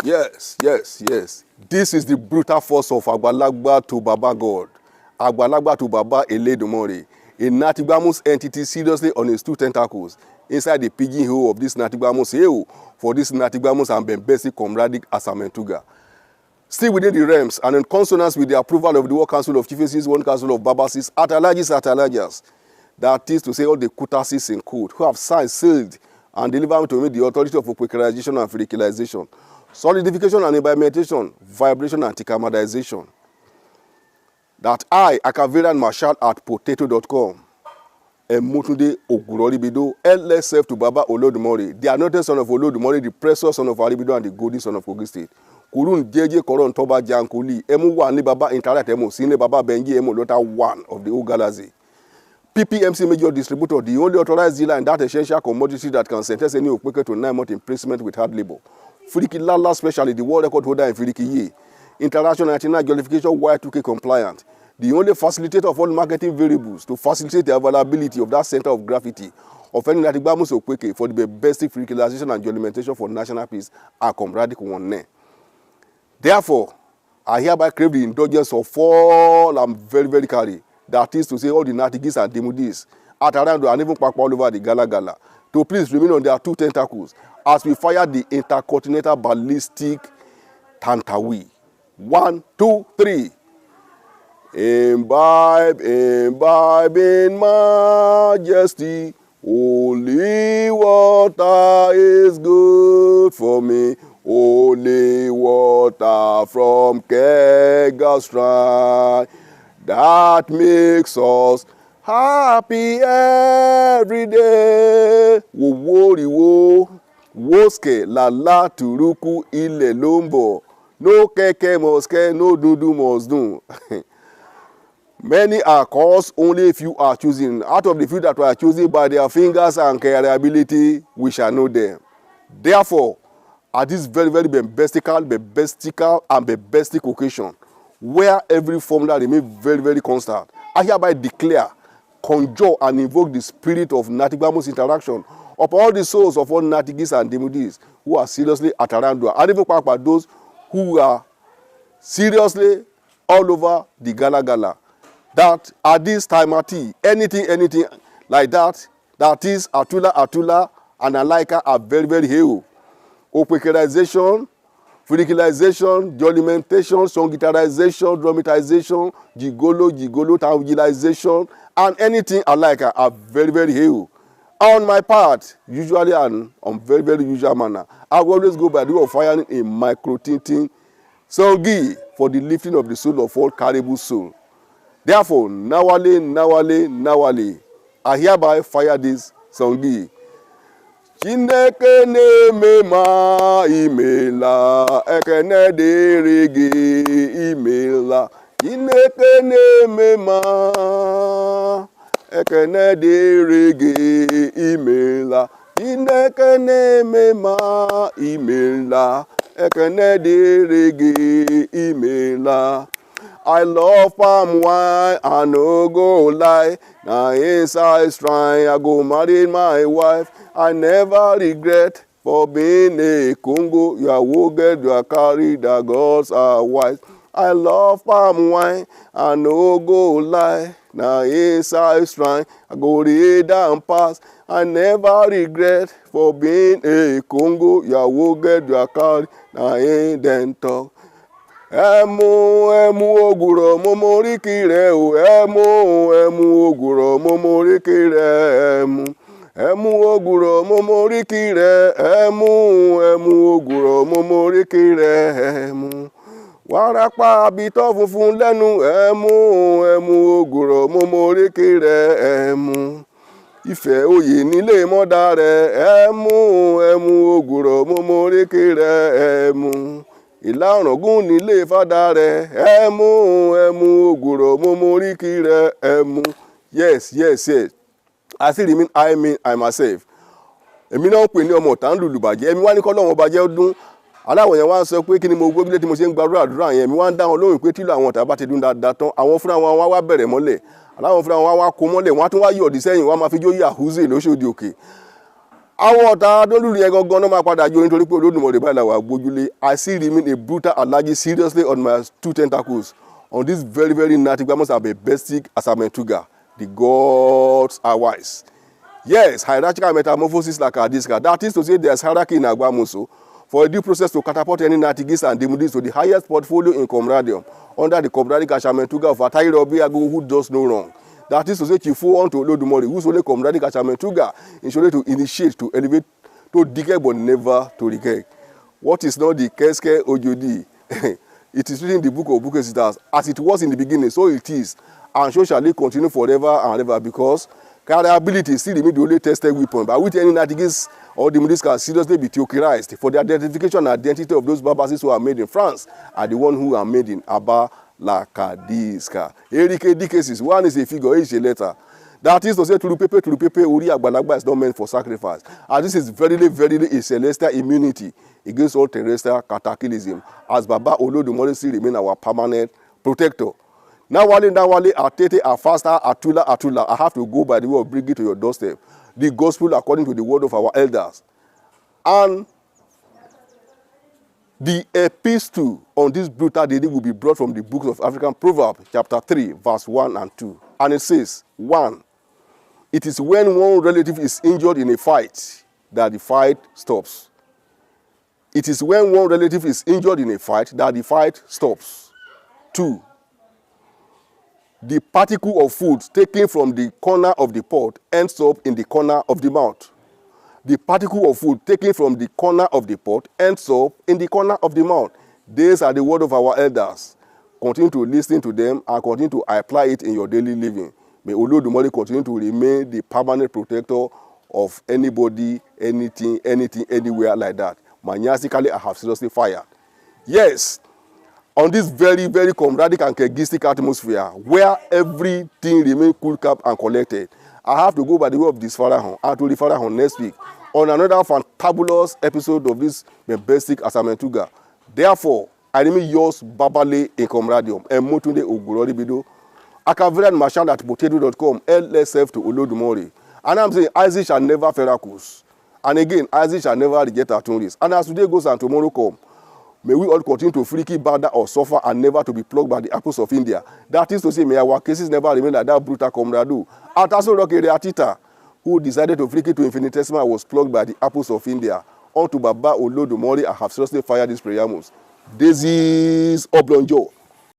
Yes. This is the brutal force of Agbalagba to Baba God. Agbalagba to Baba Eledumare. A Natibamos entity seriously on its two tentacles inside the pigeonhole of this Natibamos hill for this Natibamos and Bembesi comradic Asamentuga. Still within the realms and in consonance with the approval of the World Council of Chiefs, One Council of Babasis, Atalajas, that is to say all the Kutasis in code, who have signed, sealed, and delivered to me the authority of operation and fertilization, solidification and implementation, vibration and anti-camadization. That I, Akaveran Marshal at potato.com, Emutunde Oguroribido, LSF to Baba Olodumare, the anointed son of Olodumare, the precious son of Aribido, and the golden son of Kogi State. Kurun Jeje Koron Toba Jankuli, Emu Wan Baba Interact Emu, Sine Baba Benji Emu Lota 1 of the old galaxy. PPMC major distributor, the only authorized dealer in that essential commodity that can sentence any Okpeke to 9 months imprisonment with hard labor. Firiki Lala specially, the world record holder in Firiki Ye. International National Jollification Y2K compliant. The only facilitator of all marketing variables to facilitate the availability of that center of gravity of any Natibamos Okpeke for the basic fertilization and jollimentation for national peace are comradic one. Therefore, I hereby crave the indulgence of all I'm very carry. That is to say, all the Natigis and Demudis at around and even Pakpa all over the Gala, to please remain on their two tentacles as we fire the intercontinental ballistic Tantawi. 1, 2, 3. Imbibe in majesty. Holy water is good for me. Holy water from Kega's shrine. That makes us happy every day. Wo woske lala turuku ile lombo. No keke moske, no dudu must do. Many are called, only a few are chosen. Out of the few that were chosen by their fingers and ability, we shall know them. Therefore, at this very bestical and bestic occasion, where every formula remains very constant, I hereby declare, conjure, and invoke the spirit of Natibamos interaction upon all the souls of all Natigis and Demudis who are seriously at Arandua, and even by those who are seriously all over the Gala. That at this time at anything like that is Atula, and Alaika are very hero. Opekerization, fertilization, jollimentation, songitarization, dramatization, gigolo, tangilization, and anything Alaika are very hero. On my part, usually and on very usual manner, I will always go by the way of firing a micro-tinting songi for the lifting of the soul of all caribou soul. Therefore, nawale, I hereby fire this songi. Chineke na-eme imela, ekene dịrị gị imela. Chineke na-eme ekene dịrị gị imela. Chineke na-eme imela, ekene dịrị gị imela. I love palm wine, I no go lie. Now inside shrine, I go marry my wife. I never regret for being a Congo. You are wounded, you are carried, the gods are wise. I love palm wine, I no go lie. Now inside shrine, I go read and pass. I never regret for being a Congo. You are wounded, you are carried, now ain't then talk. Emu oguro momorikire o emu oguro momorikire emu oguro momorikire emu oguro momorikire warapa abito funfun lẹ́nu emu oguro momorikire Ìfẹ́ oyè nílé mọ́dà rẹ̀ emu oguro momorikire ìlà ọ̀rọ̀gún nílé fádà rẹ̀ ẹmu ògùrọ̀ mọ́mọ́ríkì rẹ̀ ẹmu. Yes. I still remain I myself. èmi náà ń pè ní ọmọ ọ̀tá ń lùlù bàjẹ́ èmi wá ní kọ́lọ́run ọba jẹ́ ọdún aláwọ̀ yẹn wá ń sọ pé kí ni mo gbójúlé tí mo ṣe ń gbàdúrà àdúrà yẹn èmi wá ń dá wọn lóhùn pé tílò àwọn ọ̀tá bá ti dún dáadáa tán àwọn fúnra wọn wá bẹ̀rẹ̀ mọ́lẹ̀ aláwọ̀ fúnra wọn wá kó mọ́lẹ̀ wọn á tún wá yọ̀dí sẹ́yìn wọn á máa fi jó yàhúzè lóṣòdì òkè àwọn ọ̀tá adólùrì yẹn gangan náà máa padà jó nítorí pé Olódùmarè báyìí làwọn àgbójúlé. I still remain a brutal allergy seriously on my 2 tentacles on this very very natigamos abebestic asamentuga. The gods are wise. Yes, hierarchical metamorphosis like Adiska. That is to say, there's hierarchy in Agbamuso for a due process to catapult any Natigis and Demudis to the highest portfolio in Comradium under the Comradic Ashamentuga of Atayi Robiago, who does no wrong. That is to say, Chifu on to Olodumare, who's only Comradic Ashamentuga, in order to initiate, to elevate, to decay, but never to decay. What is not the Keske Ojodi? It is written in the book of Books as it was in the beginning, so it is, and so shall it continue forever and ever, because carriability still remains the only tested weapon by which any Natigis or the Demudis can seriously be theorized for the identification and identity of those Barbases who are made in France and the one who are made in Aba Lakadiska. Erike cases, one is a figure, each a letter. That is to say, Turupepe, Uri Agbalagba is not meant for sacrifice. And this is verily a celestial immunity against all terrestrial cataclysm, as Baba Olodumare still remain our permanent protector. Nawale, Atete, Afasta, Atula. I have to go by the way of bringing it to your doorstep. The gospel according to the word of our elders. And the epistle on this brutal day will be brought from the books of African Proverbs, chapter 3, verse 1 and 2. And it says, 1. It is when one relative is injured in a fight that the fight stops. It is when one relative is injured in a fight that the fight stops. 2. The particle of food taken from the corner of the pot ends up in the corner of the mouth. The particle of food taken from the corner of the pot ends up in the corner of the mouth. These are the word of our elders. Continue to listen to them and continue to apply it in your daily living. May Olodumare continue to remain the permanent protector of anybody, anything, anywhere like that. Maniacically, I have seriously fired. Yes, on this very, very comradic and kegistic atmosphere, where everything remains cool, calm, and collected, I have to go by the way of this Farahon and to the Farahon next week on another fantabulous episode of this basic Asamentuga. Therefore, I remain yours, Babale in Comradium, and Motunde Ogurori Bido. Akaverian Marshal at potato.com, LSF to Olodumare. And I'm saying, Isaac shall never feracus. And again, Isaac shall never reject our tones. And as today goes and tomorrow come, may we all continue to freaky, bother, or suffer and never to be plucked by the apples of India. That is to say, may our cases never remain like that brutal comrade. Ataso Roke Reatita, who decided to freaky to infinitesimal, was plucked by the apples of India. On to Baba Olodumare, I have seriously fired these prayer moves. This is Oblonjo.